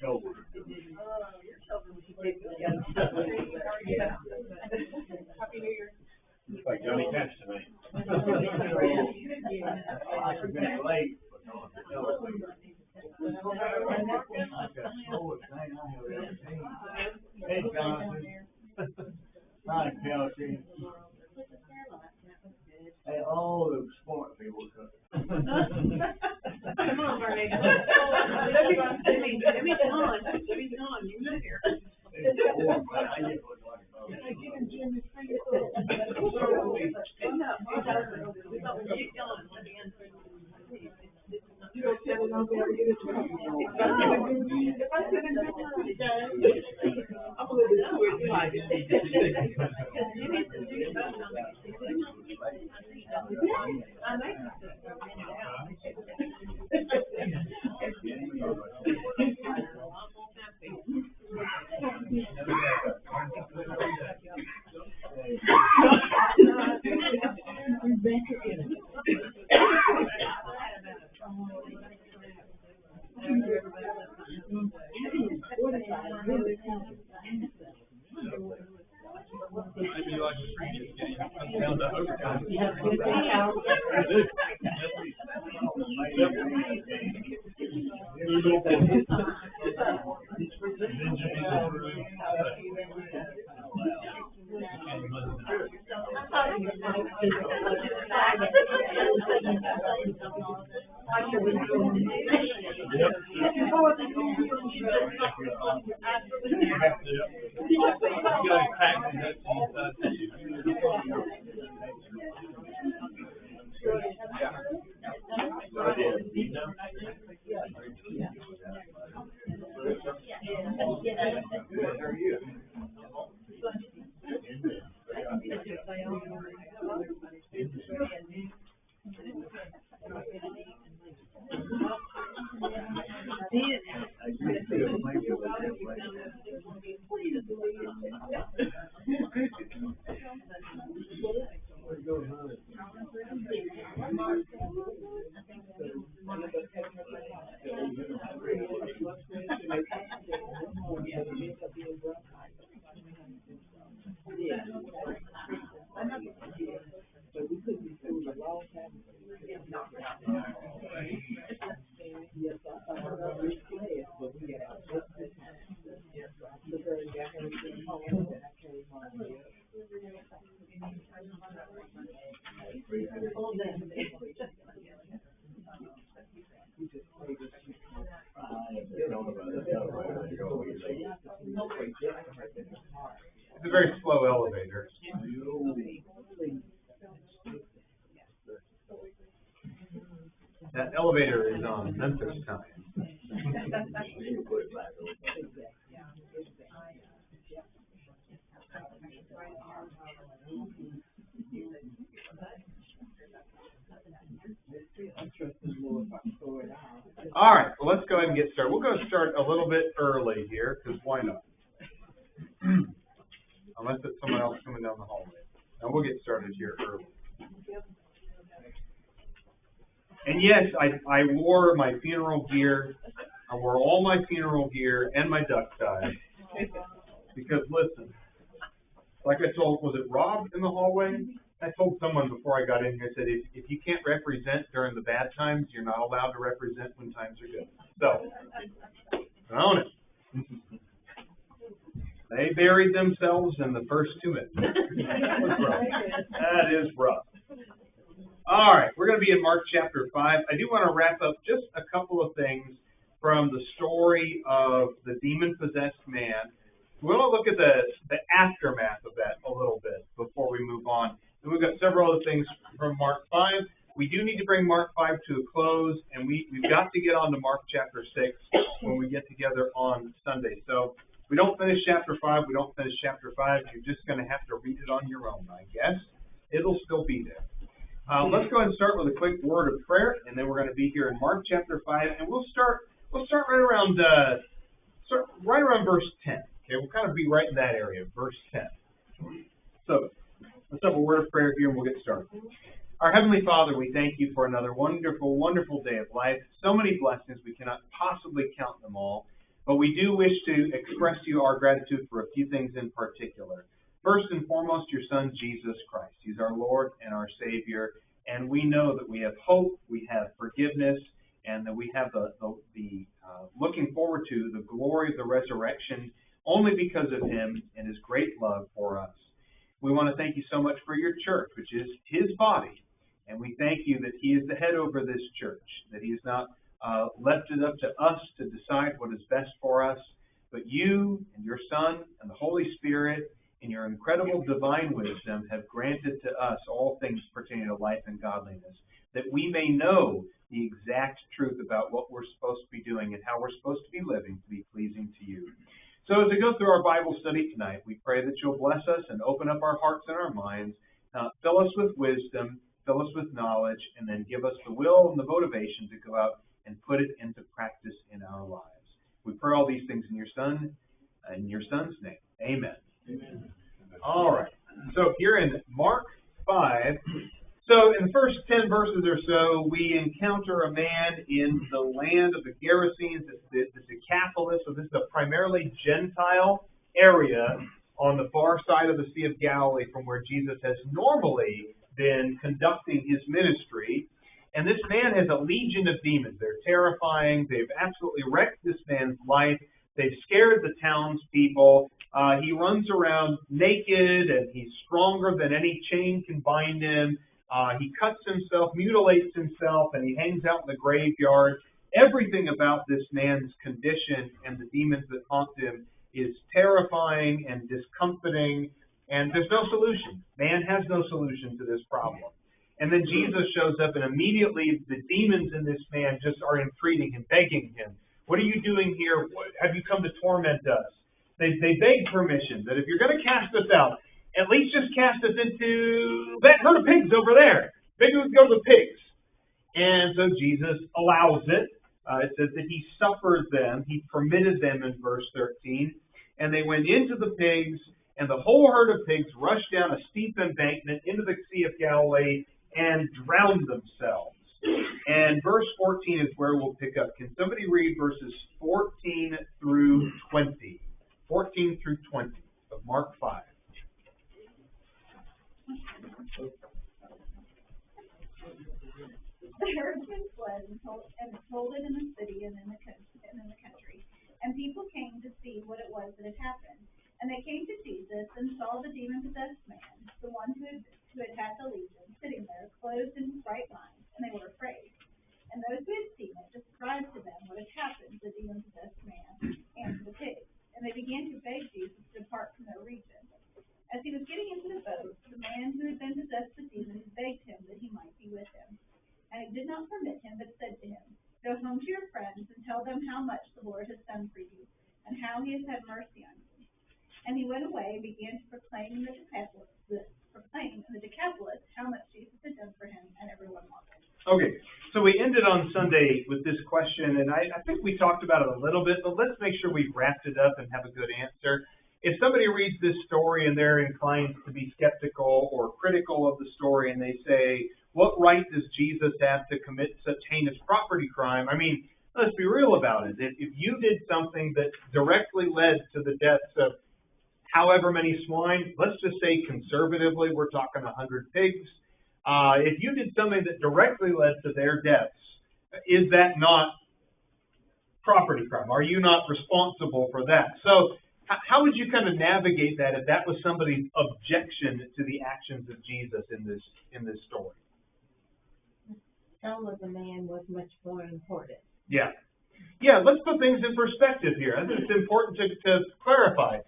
shoulder. Happy New Year. It's like Johnny Cash tonight. I should have been late, but no, I've got the slowest thing I have ever seen. Hey, Jonathan. Hi, Kelsey. Hey, all the smart people. Come on, Bernie. Jimmy's gone. Jimmy's gone. You live here. It's warm, but I get what like You don't tell them I'll be able to get it to you. If I sit in this room today, I'm a little bit too excited. maybe like the previous game, comes down to overtime. It's a very slow elevator. That elevator is on Memphis time. All right, well, let's go ahead and get started. We're going to start a little bit early here, because why not? Unless it's someone else coming down the hallway. Now we'll get started here early. And yes, I wore my funeral gear. I wore all my funeral gear and my duck tie. Because listen, like I told, was it Rob in the hallway? I told someone before I got in here, I said, if you can't represent during the bad times, you're not allowed to represent when times are good. So, own it. They buried themselves in the first 2 minutes. That is rough. All right, we're going to be in Mark chapter 5. I do want to wrap up just a couple of things from the story of the demon-possessed man. We want to look at the aftermath of that a little bit before we move on. And we've got several other things from Mark 5. We do need to bring Mark 5 to a close, and we've got to get on to Mark chapter 6 when we get together on Sunday. So we don't finish chapter 5, we don't finish chapter 5. You're just going to have to read it on your own, I guess. It'll still be there. Let's go ahead and start with a quick word of prayer, and then we're going to be here in Mark chapter 5, and we'll start right around verse 10. Okay, we'll kind of be right in that area, verse 10. So let's have a word of prayer here, and we'll get started. Our Heavenly Father, we thank you for another wonderful, wonderful day of life. So many blessings, we cannot possibly count them all. But we do wish to express to you our gratitude for a few things in particular. First and foremost, your Son, Jesus Christ. He's our Lord and our Savior. And we know that we have hope, we have forgiveness, and that we have the looking forward to the glory of the resurrection only because of Him and His great love for us. We want to thank you so much for your church, which is His body. And we thank you that He is the head over this church, that He has not left it up to us to decide what is best for us, but you and your Son and the Holy Spirit in your incredible divine wisdom have granted to us all things pertaining to life and godliness, that we may know the exact truth about what we're supposed to be doing and how we're supposed to be living to be pleasing to you. So as we go through our Bible study tonight, we pray that you'll bless us and open up our hearts and our minds, fill us with wisdom, fill us with knowledge, and then give us the will and the motivation to go out and put it into practice in our lives. We pray all these things in your Son's name. Amen. Amen. All right. So here in Mark 5, so in the first 10 verses or so, we encounter a man in the land of the Gerasenes, the Decapolis. So this is a primarily Gentile area on the far side of the Sea of Galilee from where Jesus has normally been conducting his ministry. And this man has a legion of demons. They're terrifying. They've absolutely wrecked this man's life. They've scared the townspeople. He runs around naked, and he's stronger than any chain can bind him. He cuts himself, mutilates himself, and he hangs out in the graveyard. Everything about this man's condition and the demons that haunt him is terrifying and discomforting, and there's no solution. Man has no solution to this problem. And then Jesus shows up, and immediately the demons in this man just are entreating him, begging him, "What are you doing here? Have you come to torment us?" They beg permission that if you're going to cast us out, at least just cast us into that herd of pigs over there. Maybe we can go to the pigs. And so Jesus allows it. It says that he suffered them. He permitted them in verse 13. And they went into the pigs, and the whole herd of pigs rushed down a steep embankment into the Sea of Galilee and drowned themselves. And verse 14 is where we'll pick up. Can somebody read verses 14 through 20? 14 through 20 of Mark 5. The herdsmen fled and told it in the city and in the country. And people came to see what it was that had happened. And they came to Jesus and saw the demon-possessed man, the one who had had the legion, sitting there, clothed in his right mind, and they were afraid. And those who had seen it described to them what had happened to the demon-possessed man and to the pigs. And they began to beg Jesus to depart from their region. As he was getting into the boat, the man who had been possessed with demons begged him that he might be with him. And he did not permit him, but said to him, "Go home to your friends and tell them how much the Lord has done for you, and how he has had mercy on you." And he went away and began to proclaim in the Decapolis how much Jesus had done for him, and everyone marveled. Okay, so we ended on Sunday with this question, and I think we talked about it a little bit, but let's make sure we've wrapped it up and have a good answer. If somebody reads this story and they're inclined to be skeptical or critical of the story, and they say, what right does Jesus have to commit such heinous property crime? I mean, let's be real about it. If you did something that directly led to the deaths of however many swine, let's just say conservatively, we're talking 100 pigs. If you did something that directly led to their deaths, is that not property crime? Are you not responsible for that? So how would you kind of navigate that if that was somebody's objection to the actions of Jesus in this story? The soul of the man was much more important. Yeah, let's put things in perspective here. I think it's important to clarify.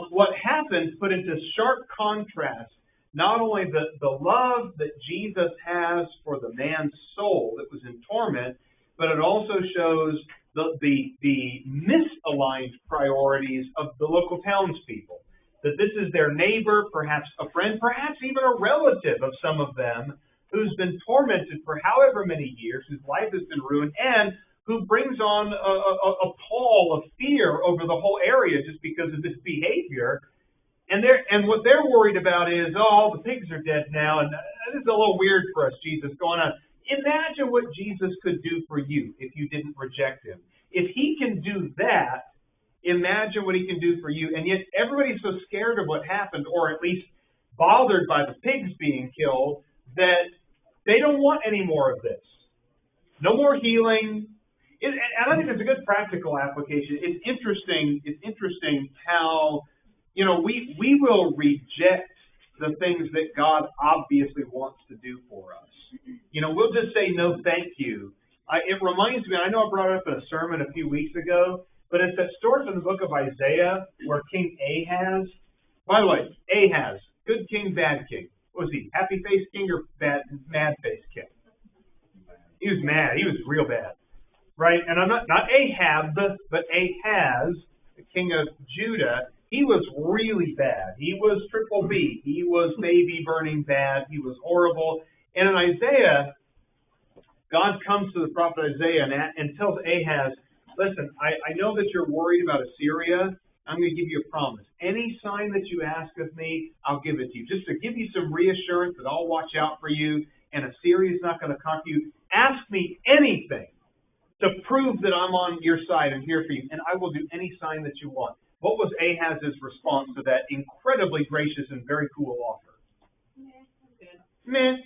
What happened put into sharp contrast not only the love that Jesus has for the man's soul that was in torment, but it also shows the misaligned priorities of the local townspeople. That this is their neighbor, perhaps a friend, perhaps even a relative of some of them, who's been tormented for however many years, whose life has been ruined, and who brings on a pall of fear over the whole area just because of this behavior. And what they're worried about is, all the pigs are dead now, and this is a little weird for us, Jesus, going on. Imagine what Jesus could do for you if you didn't reject him. If he can do that, imagine what he can do for you. And yet everybody's so scared of what happened, or at least bothered by the pigs being killed, that they don't want any more of this. No more healing. And I think it's a good practical application. It's interesting how, we will reject the things that God obviously wants to do for us. We'll just say no thank you. It reminds me, I know I brought it up in a sermon a few weeks ago, but it's that story from the book of Isaiah where King Ahaz, by the way, Ahaz, good king, bad king. What was he, happy-faced king or mad-faced king? He was mad. He was real bad. Right? And I'm not Ahab, but Ahaz, the king of Judah. He was really bad. He was triple B. He was baby burning bad. He was horrible. And in Isaiah, God comes to the prophet Isaiah and tells Ahaz, listen, I know that you're worried about Assyria. I'm going to give you a promise. Any sign that you ask of me, I'll give it to you. Just to give you some reassurance that I'll watch out for you and Assyria is not going to conquer you. Ask me anything to prove that I'm on your side and here for you, and I will do any sign that you want. What was Ahaz's response to that incredibly gracious and very cool offer? Meh.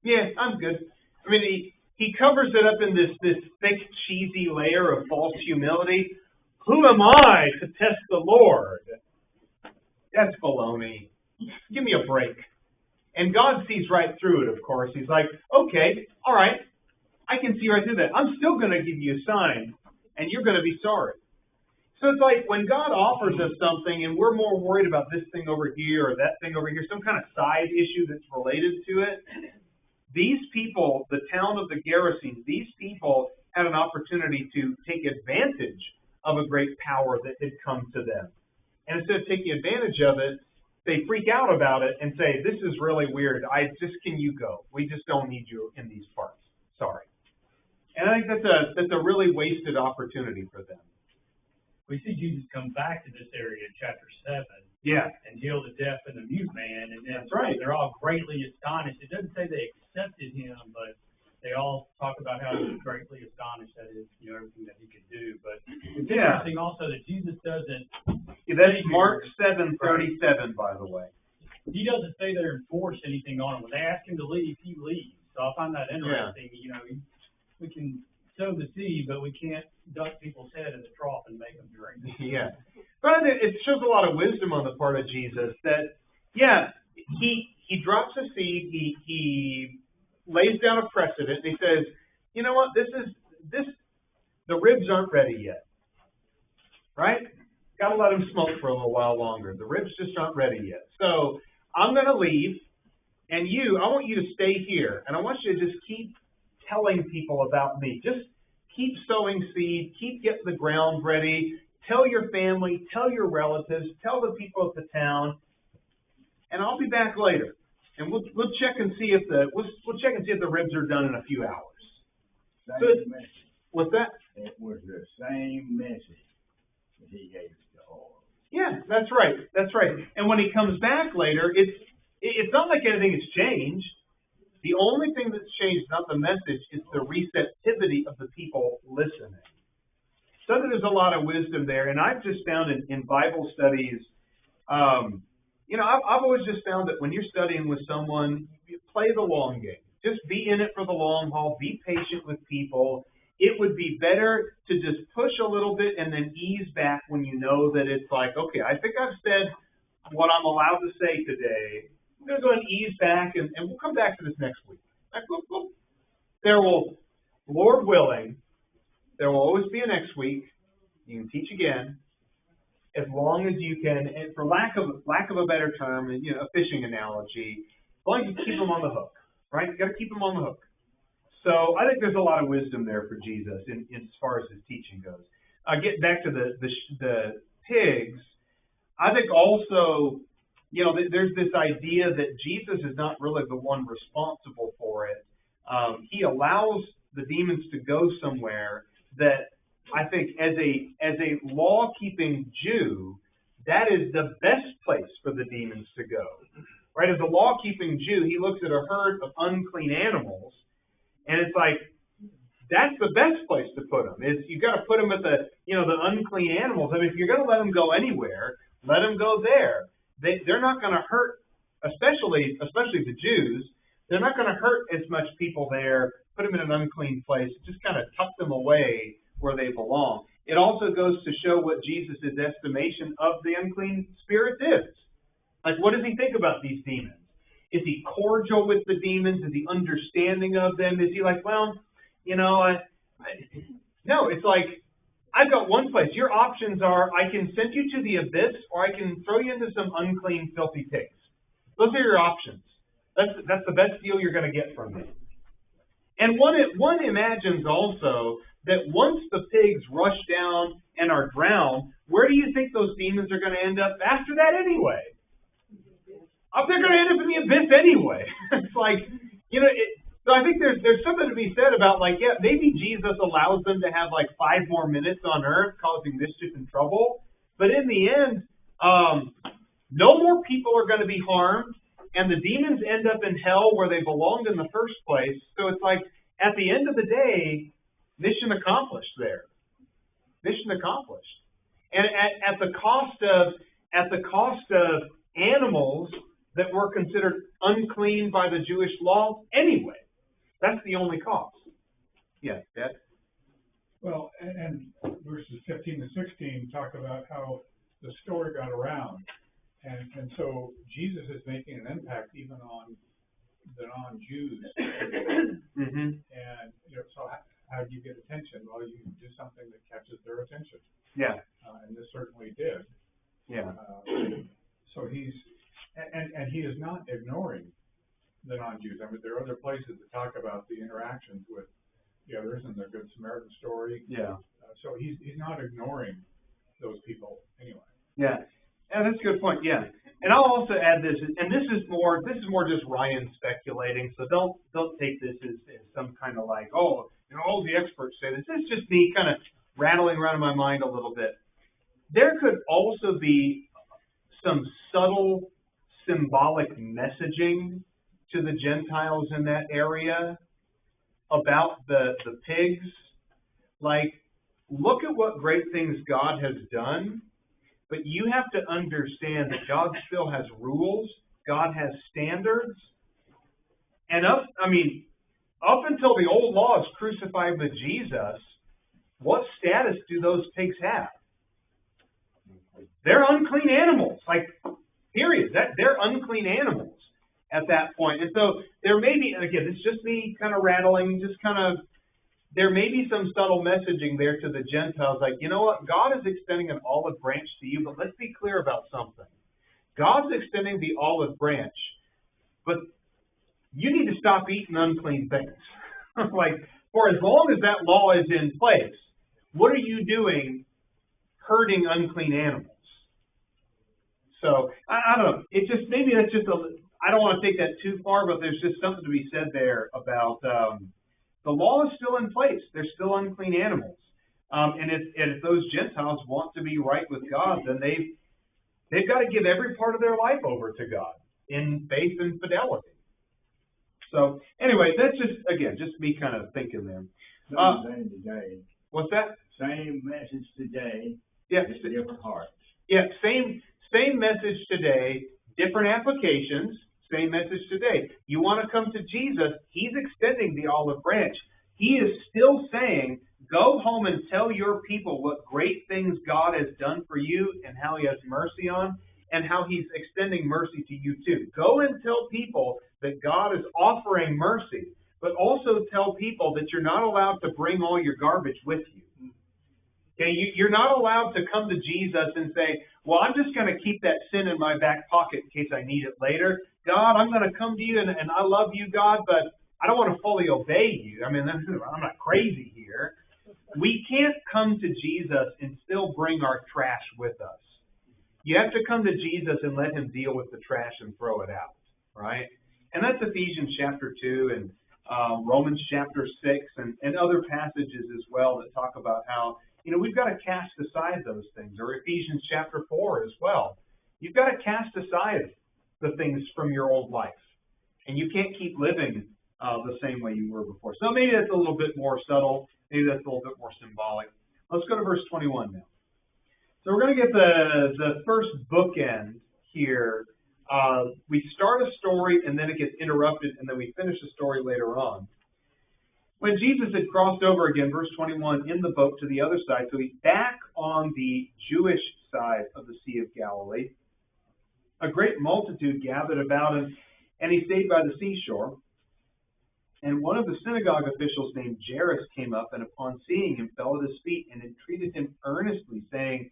Yeah, I'm good. I mean, he covers it up in this thick, cheesy layer of false humility. Who am I to test the Lord? That's baloney. Give me a break. And God sees right through it, of course. He's like, okay, all right, I can see right through that. I'm still going to give you a sign, and you're going to be sorry. So it's like when God offers us something and we're more worried about this thing over here or that thing over here, some kind of side issue that's related to it, these people, the town of the Gerasenes, these people had an opportunity to take advantage of a great power that had come to them. And instead of taking advantage of it, they freak out about it and say, this is really weird. Can you go? We just don't need you in these parts. Sorry. And I think that's a really wasted opportunity for them. We see Jesus come back to this area in chapter 7. Yeah. And heal the deaf and the mute man. And then that's right. They're all greatly astonished. It doesn't say they accepted him, but they all talk about how he was greatly astonished at his, everything that he could do. But it's interesting also that Jesus doesn't. Yeah, that's Mark 7:37, by the way. He doesn't stay there and force anything on him. When they ask him to leave, he leaves. So I find that interesting. Yeah. We can sow the seed, but we can't dunk people's head in the trough and make them drink. Yeah. But it shows a lot of wisdom on the part of Jesus that, he drops a seed, he lays down a precedent, and he says, you know what, the ribs aren't ready yet. Right? Got to let them smoke for a little while longer. The ribs just aren't ready yet. So I'm going to leave, and I want you to stay here, and I want you to just keep telling people about me. Just keep sowing seed, keep getting the ground ready, tell your family, tell your relatives, tell the people of the town, and I'll be back later. And we'll check and see if the ribs are done in a few hours. Same message. What's that? It was the same message that he gave to all. Yeah, that's right. That's right. And when he comes back later, it's not like anything has changed. The only thing that's changed, not the message, is the receptivity of the people listening. So there's a lot of wisdom there. And I've just found in Bible studies, I've always just found that when you're studying with someone, you play the long game. Just be in it for the long haul. Be patient with people. It would be better to just push a little bit and then ease back when you know that it's like, okay, I think I've said what I'm allowed to say today. I'm going to go and ease back, and we'll come back to this next week. There will, Lord willing, there will always be a next week. You can teach again, as long as you can, and for lack of a better term, a fishing analogy, as long as you keep them on the hook, right? You got to keep them on the hook. So I think there's a lot of wisdom there for Jesus in as far as his teaching goes. Getting back to the pigs, I think also, there's this idea that Jesus is not really the one responsible for it. He allows the demons to go somewhere that I think as a law-keeping Jew, that is the best place for the demons to go. Right? As a law-keeping Jew, he looks at a herd of unclean animals, and it's like, that's the best place to put them. Is you got to put them at the unclean animals. I mean, if you're going to let them go anywhere, let them go there. They're not going to hurt, especially the Jews. They're not going to hurt as much people there. Put them in an unclean place. Just kind of tuck them away where they belong. It also goes to show what Jesus' estimation of the unclean spirits is. Like, what does he think about these demons? Is he cordial with the demons? Is he understanding of them? Is he like, well, no, it's like, I've got one place. Your options are, I can send you to the abyss, or I can throw you into some unclean, filthy pigs. Those are your options. That's the best deal you're going to get from me. And one imagines also that once the pigs rush down and are drowned, where do you think those demons are going to end up after that anyway? They're going to end up in the abyss anyway. It's like, so I think there's something to be said about, like, yeah, maybe Jesus allows them to have like 5 more minutes on earth causing mischief and trouble. But in the end, no more people are going to be harmed, and the demons end up in hell where they belonged in the first place. So it's like, at the end of the day, mission accomplished there. Mission accomplished. And at the cost of animals that were considered unclean by the Jewish law anyway. That's the only cost. Yes, Dad? Well, and verses 15 to 16 talk about how the story got around. And so Jesus is making an impact even on the non-Jews. Mm-hmm. And so how do you get attention? Well, you do something that catches their attention. Yeah. And this certainly did. Yeah. So he is not ignoring the non-Jews. I mean, there are other places that talk about the interactions with the others and the Good Samaritan story. Yeah. So he's not ignoring those people anyway. Yeah. Yeah, that's a good point. Yeah. And I'll also add this, and this is more just Ryan speculating, so don't take this as some kind of like, all the experts say this. This is just me kind of rattling around in my mind a little bit. There could also be some subtle symbolic messaging to the Gentiles in that area about the pigs. Like, look at what great things God has done, but you have to understand that God still has rules. God has standards. And up until the old law is crucified with Jesus, what status do those pigs have? They're unclean animals. Like, period. They're unclean animals at that point. And so there may be, and again, it's just me kind of rattling, there may be some subtle messaging there to the Gentiles, like, you know what, God is extending an olive branch to you, but let's be clear about something. God's extending the olive branch, but you need to stop eating unclean things. Like, for as long as that law is in place, what are you doing hurting unclean animals? So, I don't know. It's just, maybe that's just I don't want to take that too far, but there's just something to be said there about the law is still in place. They're still unclean animals. And if those Gentiles want to be right with God, then they've got to give every part of their life over to God in faith and fidelity. So, anyway, that's just me kind of thinking there. Same today. What's that? Same message today. Yeah. Just different hearts. Yeah, same message today, different applications, same message today. You want to come to Jesus, he's extending the olive branch. He is still saying, go home and tell your people what great things God has done for you and how he has mercy on, and how he's extending mercy to you too. Go and tell people that God is offering mercy, but also tell people that you're not allowed to bring all your garbage with you. Okay, you're not allowed to come to Jesus and say, well, I'm just going to keep that sin in my back pocket in case I need it later. God, I'm going to come to you and I love you, God, but I don't want to fully obey you. I mean, I'm not crazy here. We can't come to Jesus and still bring our trash with us. You have to come to Jesus and let him deal with the trash and throw it out, right? And that's Ephesians chapter 2 and Romans chapter 6 and other passages as well that talk about how, we've got to cast aside those things, or Ephesians chapter 4 as well. You've got to cast aside the things from your old life. And you can't keep living the same way you were before. So maybe that's a little bit more subtle. Maybe that's a little bit more symbolic. Let's go to verse 21 now. So we're going to get the first bookend here. We start a story and then it gets interrupted and then we finish the story later on. When Jesus had crossed over again, verse 21, in the boat to the other side, so he's back on the Jewish side of the Sea of Galilee, a great multitude gathered about him, and he stayed by the seashore. And one of the synagogue officials named Jairus came up, and upon seeing him fell at his feet and entreated him earnestly, saying,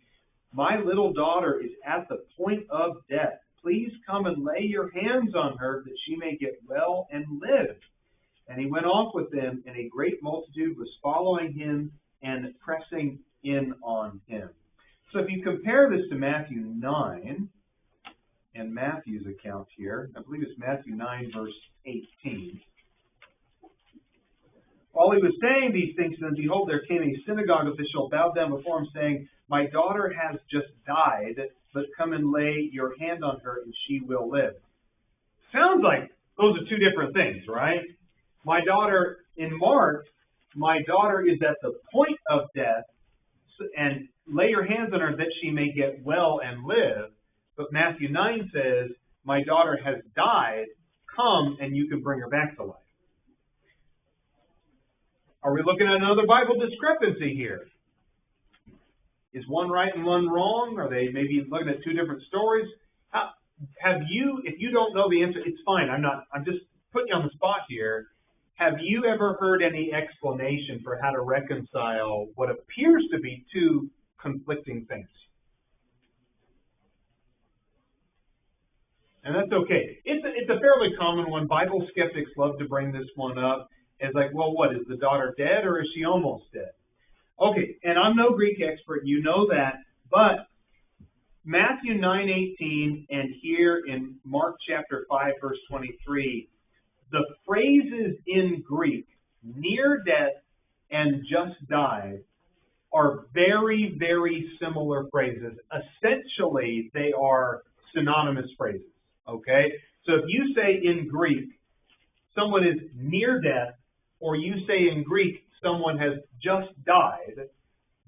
"My little daughter is at the point of death. Please come and lay your hands on her, that she may get well and live." And he went off with them, and a great multitude was following him and pressing in on him. So if you compare this to Matthew 9, and Matthew's account here, I believe it's Matthew 9, verse 18. While he was saying these things, then behold, there came a synagogue official, bowed down before him, saying, "My daughter has just died, but come and lay your hand on her, and she will live." Sounds like those are two different things, right? My daughter, in Mark, my daughter is at the point of death, and lay your hands on her that she may get well and live. But Matthew 9 says, my daughter has died, come and you can bring her back to life. Are we looking at another Bible discrepancy here? Is one right and one wrong? Are they maybe looking at two different stories? If you don't know the answer, it's fine. I'm just putting you on the spot here. Have you ever heard any explanation for how to reconcile what appears to be two conflicting things? And that's okay. It's a fairly common one. Bible skeptics love to bring this one up. It's like, well, what, is the daughter dead or is she almost dead? Okay, and I'm no Greek expert, you know that, but Matthew 9:18 and here in Mark chapter 5, verse 23, the phrases in Greek, near death and just died, are very, very similar phrases. Essentially, they are synonymous phrases, okay? So if you say in Greek, someone is near death, or you say in Greek, someone has just died,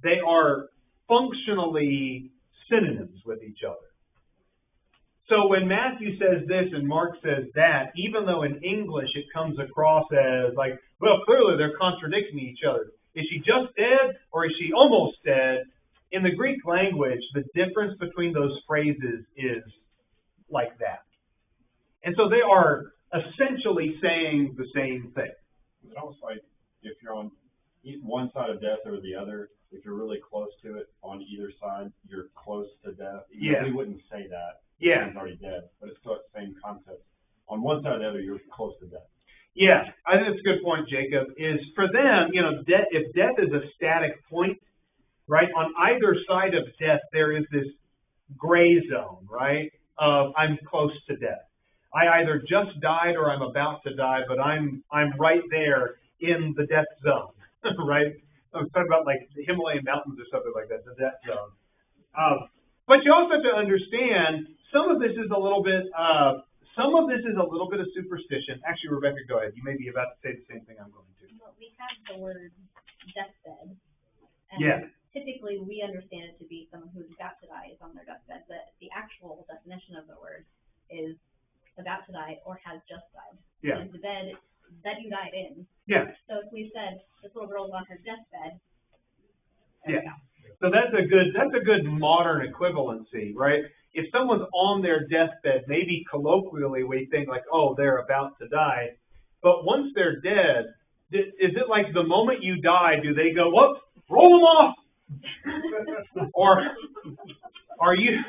they are functionally synonyms with each other. So when Matthew says this and Mark says that, even though in English it comes across as like, well, clearly they're contradicting each other. Is she just dead or is she almost dead? In the Greek language, the difference between those phrases is like that. And so they are essentially saying the same thing. It's almost like if you're on one side of death or the other, if you're really close to it on either side, you're close to death. Yeah. We wouldn't say that. Yeah. He's already dead, but it's still the same concept. On one side or the other, you're close to death. Yeah, I think that's a good point, Jacob. Is for them, if death is a static point, right, on either side of death, there is this gray zone, right, of I'm close to death. I either just died or I'm about to die, but I'm right there in the death zone, right? I was talking about like the Himalayan mountains or something like that, the death zone. But you also have to understand some of this is a little bit of superstition. Actually, Rebecca, go ahead. You may be about to say the same thing I'm going to. Well, we have the word deathbed. And Yeah. typically we understand it to be someone who's about to die is on their deathbed, but the actual definition of the word is about to die or has just died. Yeah. And the bed that you died in. Yeah. So if we said this little girl's on her deathbed. Yeah. So that's a good modern equivalency, right? If someone's on their deathbed, maybe colloquially we think like, oh, they're about to die. But once they're dead, is it like the moment you die, do they go, whoops, roll them off? Or are you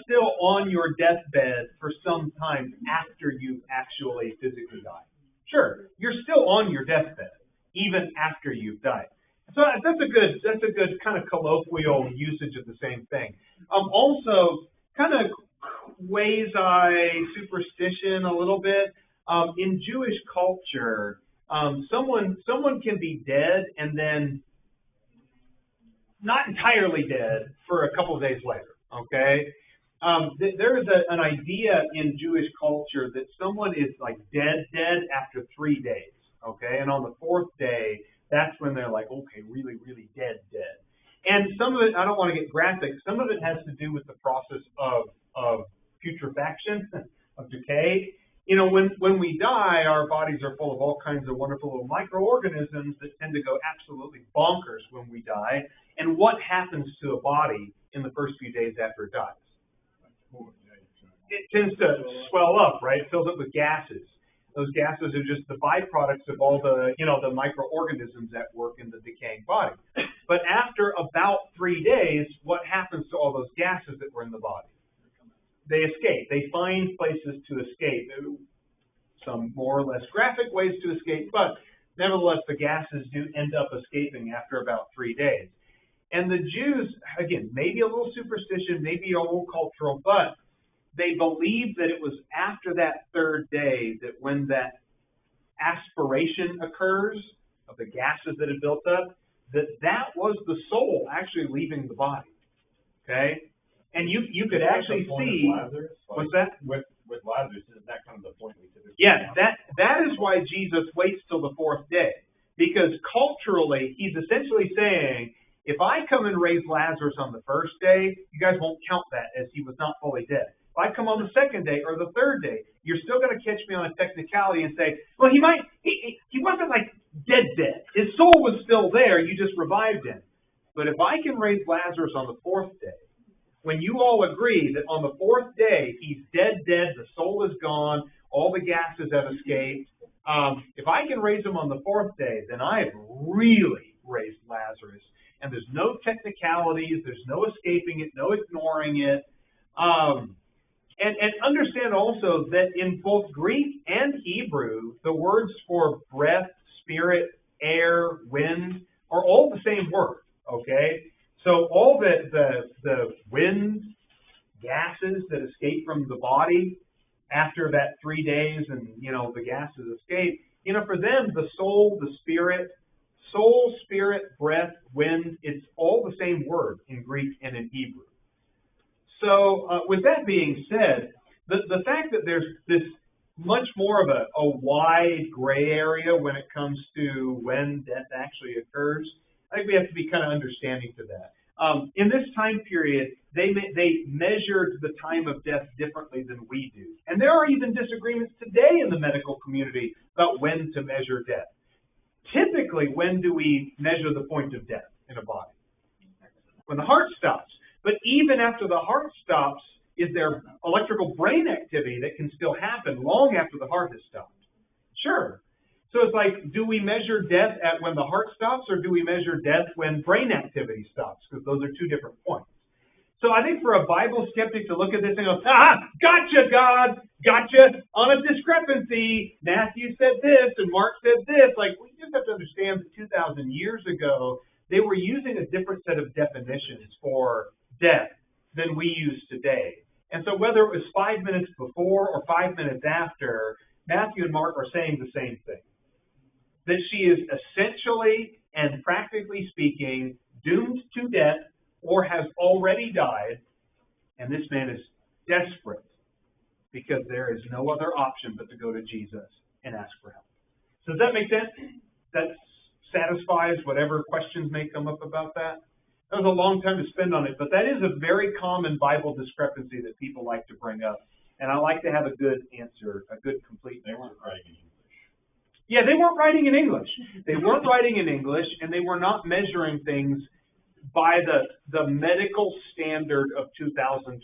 still on your deathbed for some time after you've actually physically died? Sure, you're still on your deathbed, even after you've died. So that's a good kind of colloquial usage of the same thing. Also, kind of quasi-superstition a little bit. In Jewish culture, someone can be dead and then not entirely dead for a couple of days later, okay? There is an idea in Jewish culture that someone is like dead after 3 days, okay? And on the 4th day, that's when they're like, okay, really, really dead. And some of it, I don't want to get graphic, some of it has to do with the process of putrefaction, of decay. You know, when we die, our bodies are full of all kinds of wonderful little microorganisms that tend to go absolutely bonkers when we die. And what happens to a body in the first few days after it dies? It tends to swell up, right? It fills up with gases. Those gases are just the byproducts of all the, the microorganisms at work in the decaying body. But after about 3 days, what happens to all those gases that were in the body? They escape. They find places to escape. Some more or less graphic ways to escape, but nevertheless, the gases do end up escaping after about 3 days. And the Jews, again, maybe a little superstition, maybe a little cultural, but they believed that it was after that 3rd day that when that aspiration occurs of the gases that had built up, that was the soul actually leaving the body. Okay? And you could actually see, what's that? With Lazarus, isn't that kind of the point we typically? Yeah, that is why Jesus waits till the 4th day. Because culturally, he's essentially saying, if I come and raise Lazarus on the 1st day, you guys won't count that as he was not fully dead. If I come on the 2nd day or the 3rd day, you're still going to catch me on a technicality and say, well, he wasn't like dead. His soul was still there, you just revived him. But if I can raise Lazarus on the 4th day, when you all agree that on the 4th day, he's dead, the soul is gone, all the gases have escaped, if I can raise him on the 4th day, then I have really raised Lazarus. And there's no technicalities, there's no escaping it, no ignoring it. And understand also that in both Greek and Hebrew, the words for breath, spirit, air, wind are all the same word, okay? So all the wind, gases that escape from the body after that 3 days and, the gases escape, for them, the soul, the spirit, breath, wind, it's all the same word in Greek and in Hebrew. So with that being said, the fact that there's this much more of a wide gray area when it comes to when death actually occurs, I think we have to be kind of understanding to that. In this time period, they measured the time of death differently than we do. And there are even disagreements today in the medical community about when to measure death. Typically, when do we measure the point of death in a body? When the heart stops. But even after the heart stops, is there electrical brain activity that can still happen long after the heart has stopped? Sure. So it's like, do we measure death at when the heart stops, or do we measure death when brain activity stops? Because those are two different points. So I think for a Bible skeptic to look at this and go, gotcha, God, gotcha on a discrepancy. Matthew said this and Mark said this. Like, we just have to understand that 2,000 years ago, they were using a different set of definitions for death than we use today. And so whether it was 5 minutes before or 5 minutes after, Matthew and Mark are saying the same thing. That she is essentially and practically speaking doomed to death or has already died, and this man is desperate because there is no other option but to go to Jesus and ask for help. So does that make sense? That satisfies whatever questions may come up about that? That was a long time to spend on it, but that is a very common Bible discrepancy that people like to bring up, and I like to have a good answer, a good, complete answer. They weren't writing in English. Yeah, they weren't writing in English. They weren't writing in English, and they were not measuring things by the medical standard of 2025.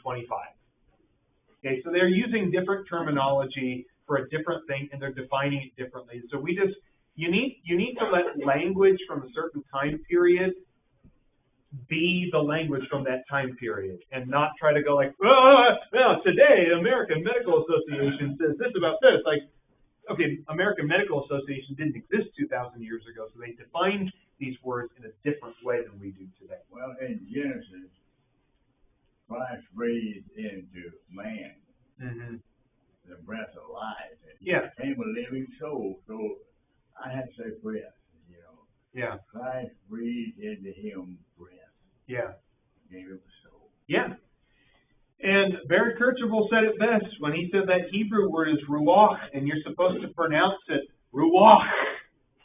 Okay, so they're using different terminology for a different thing, and they're defining it differently. So you need to let language from a certain time period be the language from that time period, and not try to go like, well, today American Medical Association says this about this. Like, okay, American Medical Association didn't exist 2,000 years ago, so they defined these words in a different way than we do today. Well, in Genesis, Christ breathed into man the breath of life. And he became a living soul. So I had to say breath, Yeah. Christ breathed into him breath. Yeah. Gave him a soul. Yeah. And Baron Kirchhoff said it best when he said that Hebrew word is ruach, and you're supposed to pronounce it ruach.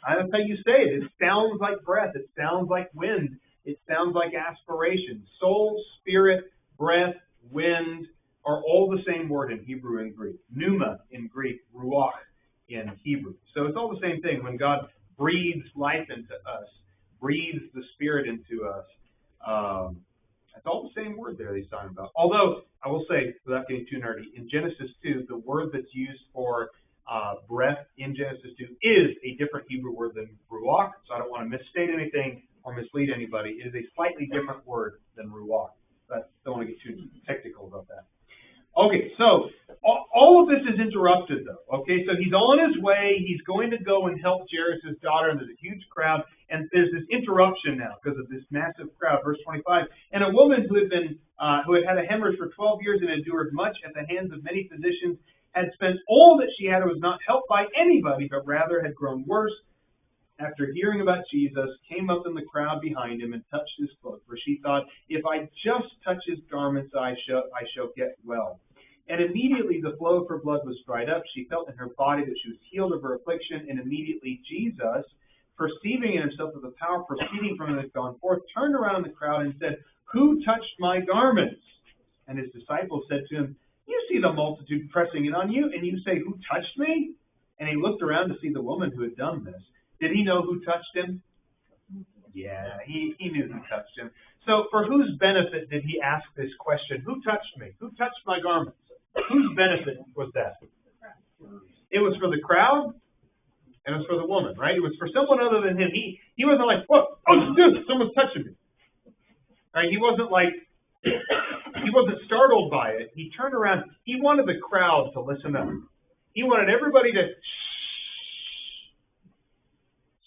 That's how you say it. It sounds like breath. It sounds like wind. It sounds like aspiration. Soul, spirit, breath, wind are all the same word in Hebrew and Greek. Pneuma in Greek, ruach in Hebrew. So it's all the same thing. When God breathes life into us, breathes the spirit into us, it's all the same word there he's talking about. Although, I will say, without getting too nerdy, in Genesis 2, the word that's used for breath in Genesis 2 is a different Hebrew word than ruach, so I don't want to misstate anything or mislead anybody. It is a slightly different word than ruach. But don't want to get too technical about that. Okay, so all of this is interrupted, though. Okay, so he's on his way. He's going to go and help Jairus' daughter, and there's a huge crowd, and there's this interruption now because of this massive crowd. Verse 25, and a woman who had had a hemorrhage for 12 years and endured much at the hands of many physicians, had spent all that she had and was not helped by anybody, but rather had grown worse. After hearing about Jesus, came up in the crowd behind him and touched his cloak, for she thought, if I just touch his garments, I shall get well. And immediately the flow of her blood was dried up. She felt in her body that she was healed of her affliction, and immediately Jesus, perceiving in himself that the power proceeding from him had gone forth, turned around in the crowd and said, who touched my garments? And his disciples said to him, you see the multitude pressing in on you, and you say, who touched me? And he looked around to see the woman who had done this. Did he know who touched him? Yeah, he knew who touched him. So for whose benefit did he ask this question? Who touched me? Who touched my garments? Whose benefit was that? It was for the crowd, and it was for the woman, right? It was for someone other than him. He wasn't like, whoa, oh, dude, someone's touching me. Right? He wasn't startled by it. He turned around. He wanted the crowd to listen up. He wanted everybody to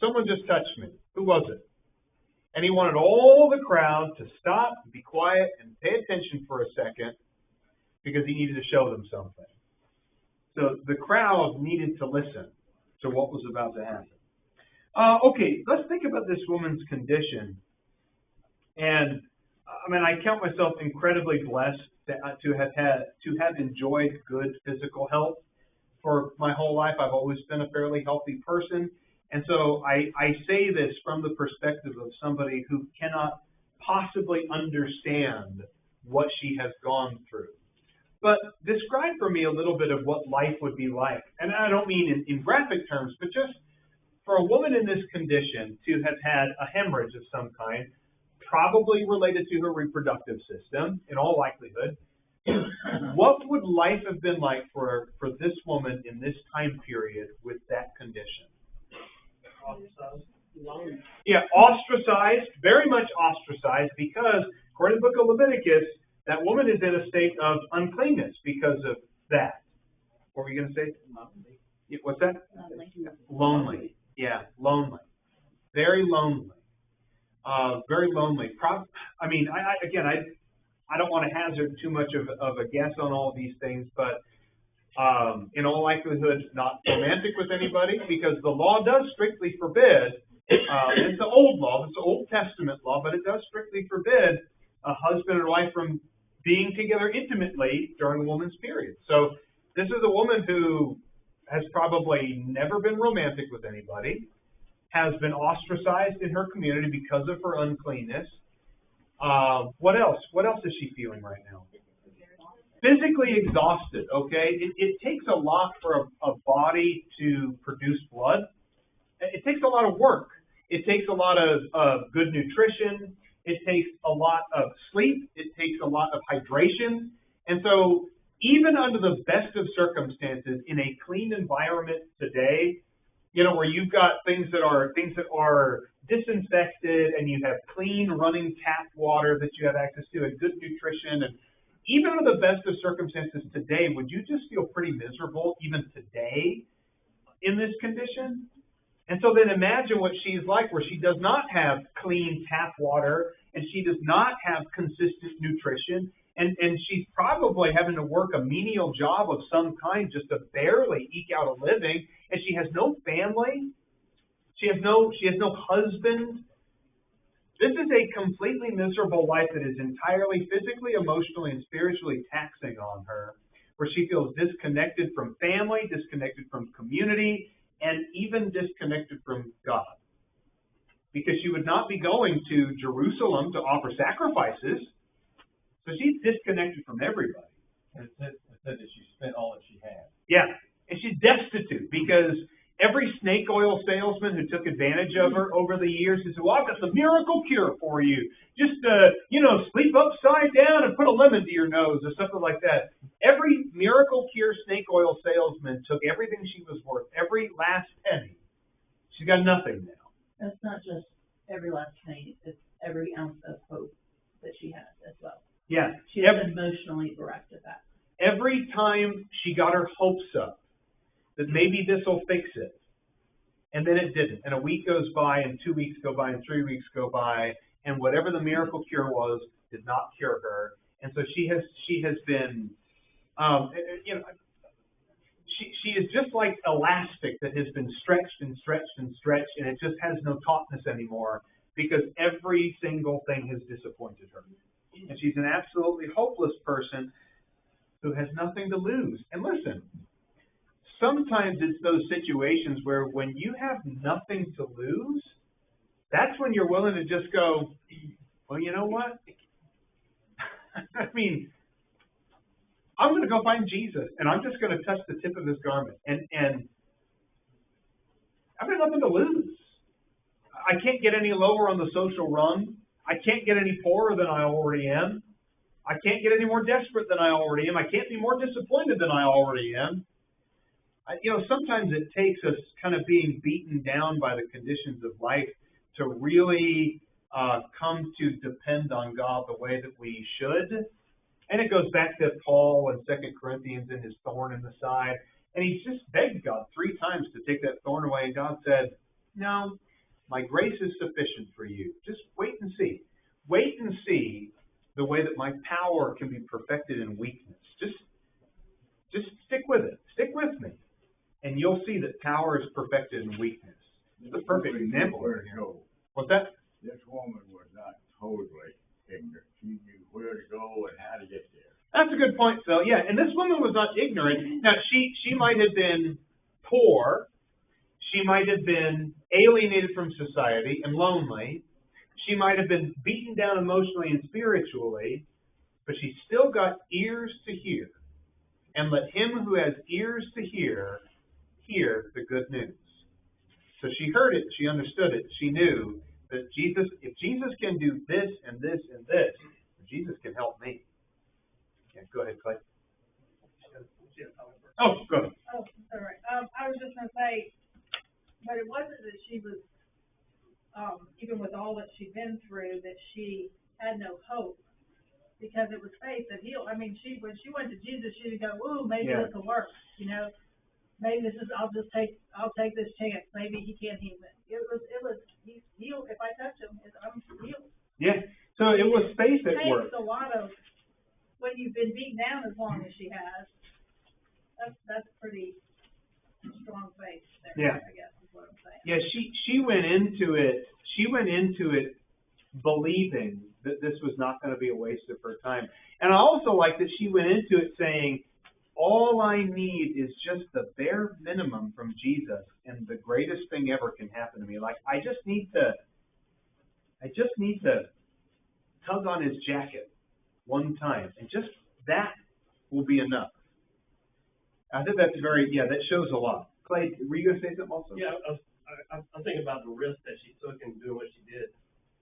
someone just touched me. Who was it? And he wanted all the crowd to stop, be quiet, and pay attention for a second because he needed to show them something. So the crowd needed to listen to what was about to happen. Okay, let's think about this woman's condition. And I mean, I count myself incredibly blessed to have enjoyed good physical health for my whole life. I've always been a fairly healthy person. And so I say this from the perspective of somebody who cannot possibly understand what she has gone through. But describe for me a little bit of what life would be like. And I don't mean in graphic terms, but just for a woman in this condition to have had a hemorrhage of some kind, probably related to her reproductive system, in all likelihood, what would life have been like for this woman in this time period with that condition? Yeah, ostracized, very much ostracized, because according to the book of Leviticus, that woman is in a state of uncleanness because of that. What were you going to say? What's that? Lonely. Yeah, lonely. Very lonely. Very lonely. I mean, I don't want to hazard too much of a guess on all these things, but in all likelihood, not romantic with anybody, because the law does strictly forbid, it's the old law, it's the Old Testament law, but it does strictly forbid a husband and wife from being together intimately during a woman's period. So this is a woman who has probably never been romantic with anybody, has been ostracized in her community because of her uncleanness. What else? What else is she feeling right now? Physically exhausted, okay? It takes a lot for a body to produce blood. It takes a lot of work. It takes a lot of good nutrition. It takes a lot of sleep. It takes a lot of hydration. And so even under the best of circumstances, in a clean environment today, where you've got things that are disinfected and you have clean running tap water that you have access to and good nutrition, and even under the best of circumstances today, would you just feel pretty miserable even today in this condition? And so then imagine what she's like, where she does not have clean tap water and she does not have consistent nutrition, and she's probably having to work a menial job of some kind just to barely eke out a living, and she has no family, she has no husband. This is a completely miserable life that is entirely physically, emotionally, and spiritually taxing on her, where she feels disconnected from family, disconnected from community, and even disconnected from God. Because she would not be going to Jerusalem to offer sacrifices, so she's disconnected from everybody. And it said that she spent all that she had. Yeah, and she's destitute because every snake oil salesman who took advantage of her over the years said, well, I've got the miracle cure for you. Just, sleep upside down and put a lemon to your nose or something like that. Every miracle cure snake oil salesman took everything she was worth, every last penny. She's got nothing now. That's not just every last penny, it's every ounce of hope that she has as well. Yeah. She's emotionally bereft of that. Every time she got her hopes up that maybe this will fix it, and then it didn't. And a week goes by, and 2 weeks go by, and 3 weeks go by, and whatever the miracle cure was did not cure her. And so she has been, she is just like elastic that has been stretched and stretched and stretched, and it just has no tautness anymore because every single thing has disappointed her. And she's an absolutely hopeless person who has nothing to lose. And listen, sometimes it's those situations where when you have nothing to lose, that's when you're willing to just go, well, you know what? I mean, I'm going to go find Jesus, and I'm just going to touch the tip of his garment. And I've got nothing to lose. I can't get any lower on the social rung. I can't get any poorer than I already am. I can't get any more desperate than I already am. I can't be more disappointed than I already am. Sometimes it takes us kind of being beaten down by the conditions of life to really come to depend on God the way that we should. And it goes back to Paul in 2 Corinthians and his thorn in the side. And he just begged God 3 times to take that thorn away. And God said, no, my grace is sufficient for you. Just wait and see. Wait and see the way that my power can be perfected in weakness. Just stick with it. Stick with me. And you'll see that power is perfected in weakness. It's a perfect example. What's that? This woman was not totally ignorant. She knew where to go and how to get there. That's a good point, Phil. Yeah, and this woman was not ignorant. Now, she might have been poor. She might have been alienated from society and lonely. She might have been beaten down emotionally and spiritually, but she still got ears to hear. And let him who has ears to hear the good news. So she heard it, she understood it, she knew that if Jesus can do this and this and this, Jesus can help me. Yeah, go ahead, Clay. Oh, go ahead. Oh, sorry. I was just going to say, but it wasn't that she was, even with all that she'd been through, that she had no hope, because it was faith that healed. I mean, when she went to Jesus, she would go, "Ooh, maybe this will work." Maybe this is. I'll take this chance. Maybe he can heal me. It was. He's healed. If I touch him, I'm healed. Yeah. So it was faith at work. It takes a lot of, when you've been beaten down as long as she has. That's pretty strong faith there. Yeah. I guess is what I'm saying. Yeah. She went into it. She went into it believing that this was not going to be a waste of her time. And I also like that she went into it saying, all I need is just the bare minimum from Jesus, and the greatest thing ever can happen to me. Like, I just need to tug on his jacket one time, and just that will be enough. I think that's that shows a lot. Clay, were you going to say something also? Yeah, I'm thinking about the risk that she took in doing what she did,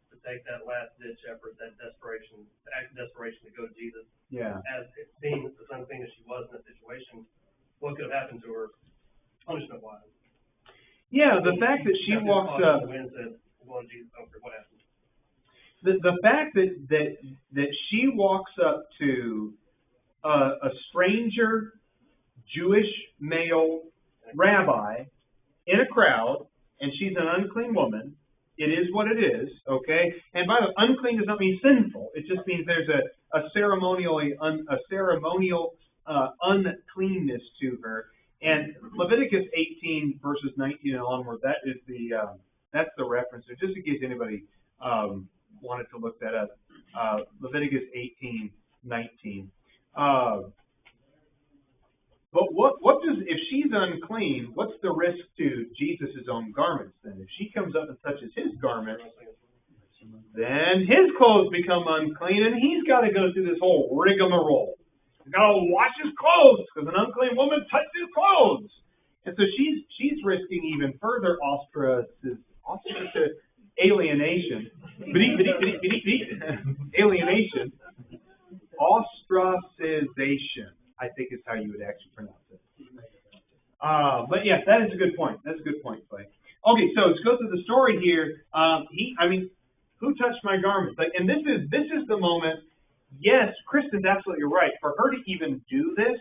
to take that last ditch effort, that desperation, the act of desperation to go to Jesus. Yeah. As being the same thing as she was in that situation, what could have happened to her punishment wise? Yeah, the fact that she walks up. And said, well, Jesus, okay, what happened? The fact that she walks up to a stranger Jewish male rabbi in a crowd, and she's an unclean woman. It is what it is, okay? And by the way, unclean does not mean sinful. It just means there's a ceremonial uncleanness to her. And Leviticus 18 verses 19 and onward, that's the reference. So just in case anybody wanted to look that up. Leviticus 18:19. But what does, if she's unclean, what's the risk to Jesus' own garments then? If she comes up and touches his garments, then his clothes become unclean and he's got to go through this whole rigmarole. He's got to wash his clothes because an unclean woman touched his clothes. And so she's risking even further alienation. Alienation. Ostracization, I think is how you would actually pronounce it. But yes, that is a good point. That's a good point, Clay. Okay, so let's go through the story here. Who touched my garments? And this is the moment. Yes, Kristen's absolutely right. For her to even do this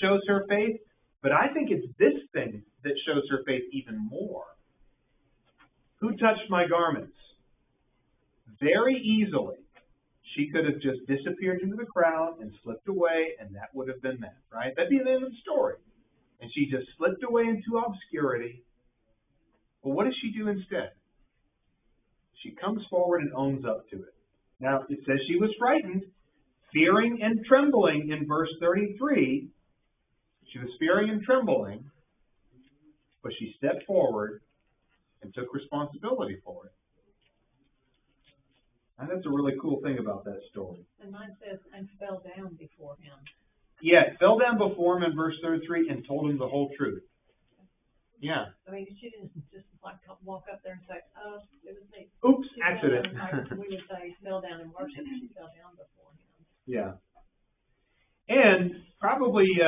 shows her faith, but I think it's this thing that shows her faith even more. Who touched my garments? Very easily, she could have just disappeared into the crowd and slipped away, and that would have been that, right? That'd be the end of the story. And she just slipped away into obscurity. Well, what does she do instead? She comes forward and owns up to it. Now, it says she was frightened, fearing and trembling in verse 33. She was fearing and trembling, but she stepped forward and took responsibility for it. And that's a really cool thing about that story. And mine says, and fell down before him. Yeah, fell down before him in verse 33 and told him the whole truth. Yeah. I mean, she didn't just like walk up there and say, "Oh, it was me." Oops, She accident. fell down, like we would say, fell down in worship. She fell down before him. Yeah. And probably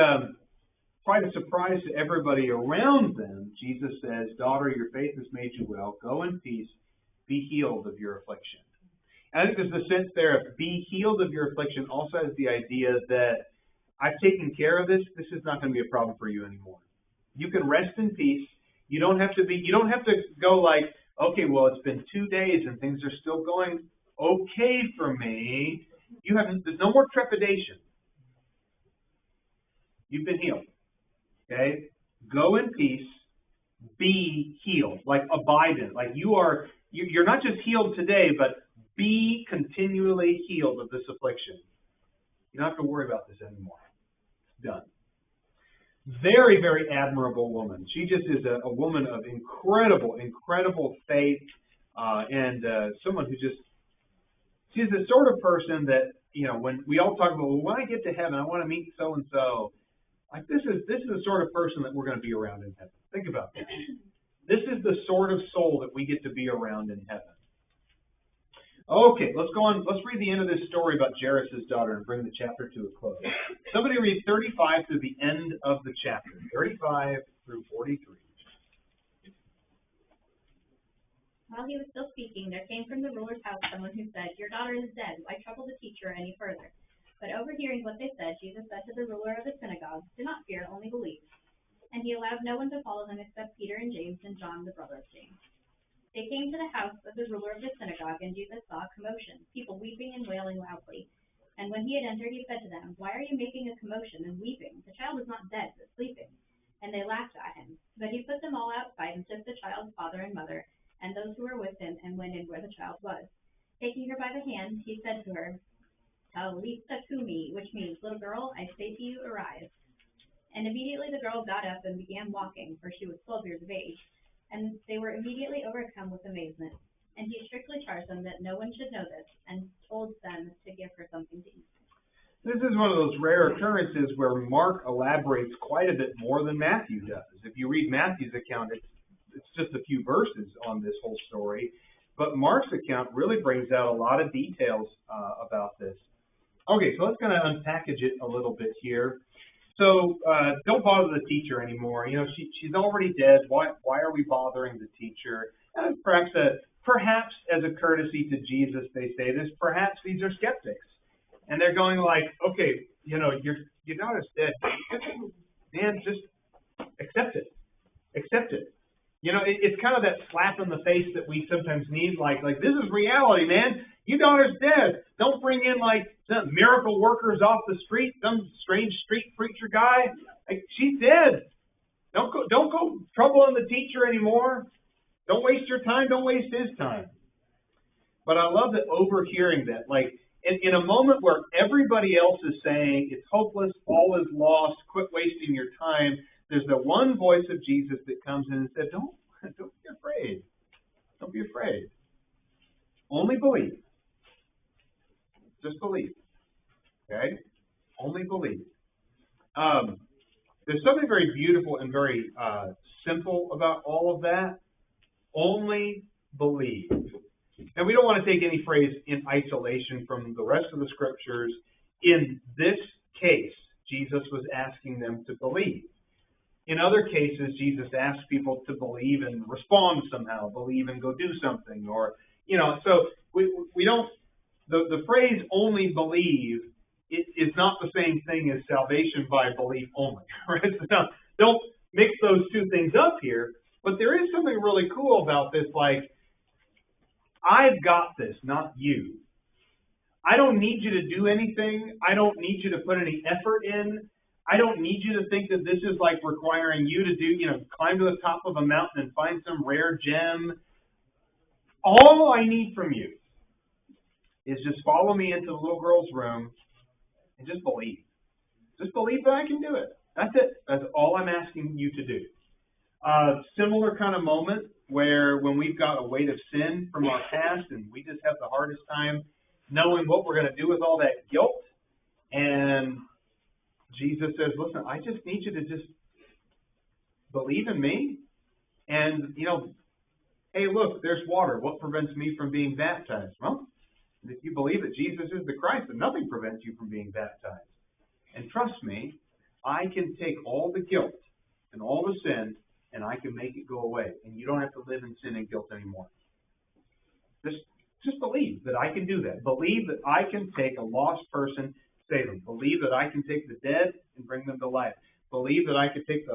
quite a surprise to everybody around them, Jesus says, "Daughter, your faith has made you well. Go in peace. Be healed of your affliction." And I think there's the sense there of be healed of your affliction also has the idea that I've taken care of this. This is not going to be a problem for you anymore. You can rest in peace. You don't have to go like, okay, well, it's been 2 days and things are still going okay for me. There's no more trepidation. You've been healed. Okay? Go in peace. Be healed. Like abide in. Like you're not just healed today, but be continually healed of this affliction. You don't have to worry about this anymore. It's done. Very, very admirable woman. She just is a woman of incredible faith, and someone who she's the sort of person that, when we all talk about, well, when I get to heaven, I want to meet so and so. Like this is the sort of person that we're going to be around in heaven. Think about that. This is the sort of soul that we get to be around in heaven. Okay, let's go on. Let's read the end of this story about Jairus' daughter and bring the chapter to a close. Somebody read 35 through the end of the chapter. 35 through 43. While he was still speaking, there came from the ruler's house someone who said, "Your daughter is dead. Why trouble the teacher any further?" But overhearing what they said, Jesus said to the ruler of the synagogue, "Do not fear, only believe." And he allowed no one to follow him except Peter and James and John, the brother of James. They came to the house of the ruler of the synagogue, and Jesus saw a commotion, people weeping and wailing loudly. And when he had entered, he said to them, "Why are you making a commotion and weeping? The child is not dead, but sleeping." And they laughed at him. But he put them all outside and took the child's father and mother, and those who were with him, and went in where the child was. Taking her by the hand, he said to her, "Talitha cumi," which means, "Little girl, I say to you, arise." And immediately the girl got up and began walking, for she was 12 years of age. And they were immediately overcome with amazement. And he strictly charged them that no one should know this, and told them to give her something to eat. This is one of those rare occurrences where Mark elaborates quite a bit more than Matthew does. If you read Matthew's account, it's just a few verses on this whole story. But Mark's account really brings out a lot of details about this. Okay, so let's kind of unpackage it a little bit here. So don't bother the teacher anymore. She's already dead. Why are we bothering the teacher? Perhaps as a courtesy to Jesus, they say this. Perhaps these are skeptics, and they're going like, okay, your daughter's dead. Man, just accept it. Accept it. It's kind of that slap in the face that we sometimes need. Like this is reality, man. Your daughter's dead. Don't bring in some miracle workers off the street, some strange street preacher guy. She's dead. Don't go troubling the teacher anymore. Don't waste your time. Don't waste his time. But I love that overhearing that, like, in a moment where everybody else is saying it's hopeless, all is lost, quit wasting your time, there's the one voice of Jesus that comes in and said, don't be afraid. Don't be afraid. Only believe. Just believe. Okay? Only believe. There's something very beautiful and very simple about all of that. Only believe. And we don't want to take any phrase in isolation from the rest of the scriptures. In this case, Jesus was asking them to believe. In other cases, Jesus asked people to believe and respond somehow, believe and go do something, or, so we don't, the phrase only believe is not the same thing as salvation by belief only, right? So don't mix those two things up here, but there is something really cool about this, like, I've got this, not you. I don't need you to do anything. I don't need you to put any effort in. I don't need you to think that this is like requiring you to do, climb to the top of a mountain and find some rare gem. All I need from you is just follow me into the little girl's room and just believe. Just believe that I can do it. That's it. That's all I'm asking you to do. Similar kind of moment where when we've got a weight of sin from our past and we just have the hardest time knowing what we're going to do with all that guilt. And Jesus says, listen, I just need you to just believe in me. And, hey, look, there's water. What prevents me from being baptized? Well, if you believe that Jesus is the Christ, then nothing prevents you from being baptized. And trust me, I can take all the guilt and all the sin and I can make it go away. And you don't have to live in sin and guilt anymore. Just believe that I can do that. Believe that I can take a lost person, save them. Believe that I can take the dead and bring them to life. Believe that I can take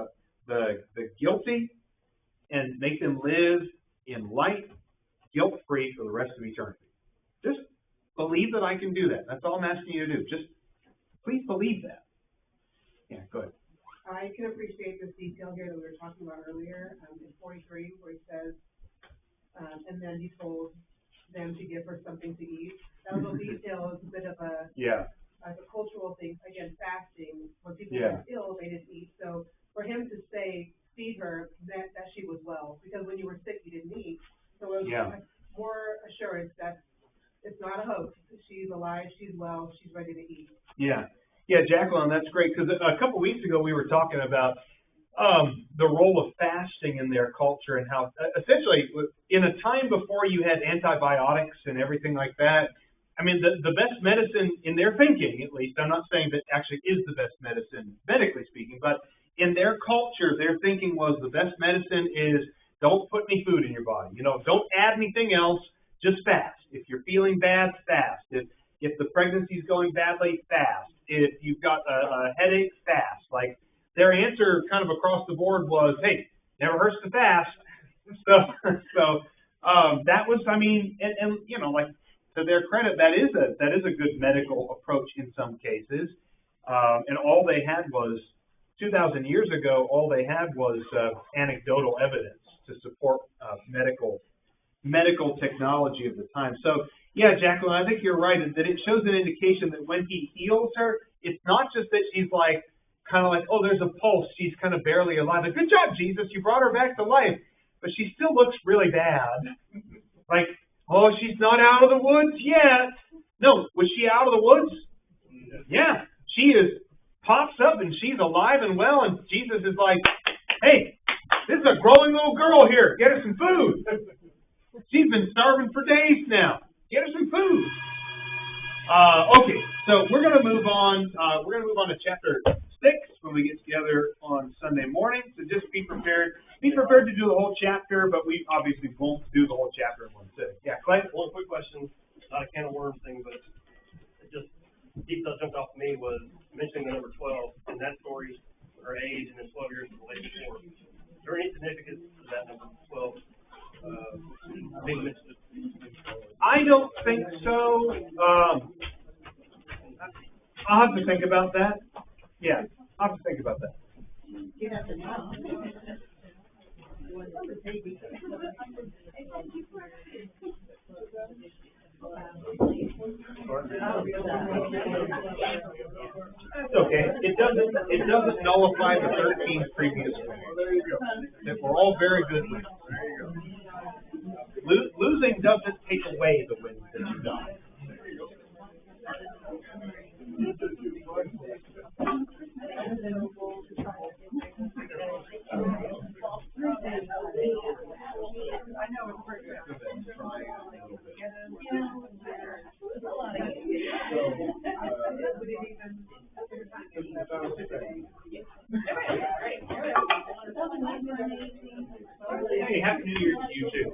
the guilty and make them live in light, guilt-free for the rest of eternity. Just believe that I can do that. That's all I'm asking you to do. Just please believe that. Yeah, go ahead. I can appreciate this detail here that we were talking about earlier in 43, where he says, and then he told them to give her something to eat. That little detail is a bit of a cultural thing. Again, fasting, when people were ill, they didn't eat. So for him to say, feed her, meant that she was well. Because when you were sick, you didn't eat. So it was more assurance that it's not a hoax. She's alive, she's well, she's ready to eat. Yeah. Yeah, Jacqueline, that's great. Because a couple weeks ago, we were talking about the role of fasting in their culture and how, essentially, in a time before you had antibiotics and everything like that, I mean, the best medicine in their thinking, at least, I'm not saying that actually is the best medicine, medically speaking, but in their culture, their thinking was the best medicine is don't put any food in your body. Don't add anything else, just fast. If you're feeling bad, fast. If the pregnancy's going badly, fast. If you've got a headache, fast. Like, their answer kind of across the board was, hey, never hurts to fast. So that was, I mean, and like, to their credit, that is a good medical approach in some cases. And all they had was, 2,000 years ago, all they had was anecdotal evidence to support medical technology of the time. So, yeah, Jacqueline, I think you're right, that it shows an indication that when he heals her, it's not just that she's like, kind of like, oh, there's a pulse, she's kind of barely alive. Like, good job, Jesus, you brought her back to life. But she still looks really bad. Like, oh, she's not out of the woods yet. No, was she out of the woods? Yeah, she pops up and she's alive and well, and Jesus is like, hey, this is a growing little girl here. Get her some food. She's been starving for days now. Get her some food. Okay, so we're going to move on. We're going to move on to chapter 6 when we get together on Sunday morning. So just be prepared. Be prepared to do the whole chapter, but we obviously won't do the whole chapter in one sitting. Yeah, Clay? One quick question, not a can of worms thing, but it just detail jumped off to me was mentioning the number 12 in that story, her age, and then 12 years of the lady before. Is there any significance to that number 12? I don't think so. I'll have to think about that. Yeah, I'll have to think about that. You have to know. That's okay. It doesn't nullify the 13 previous wins. That were all very good wins. Losing doesn't take away the wins that you got. Hey, Happy New Year to you too.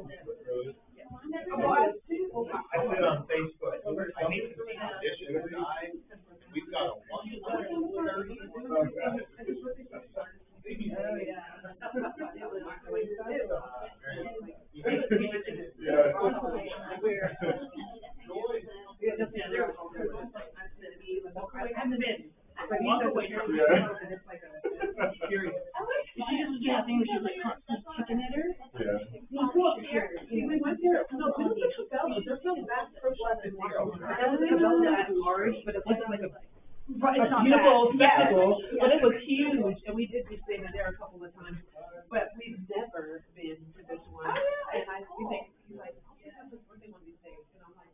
I said on Facebook, I hate to see traditions die. We've got a 130. Beautiful spectacle, but it was huge, and we did just stay there a couple of times, but we've never been to this one. And I think, he's like, yeah, this birthday one of these days, and I'm like,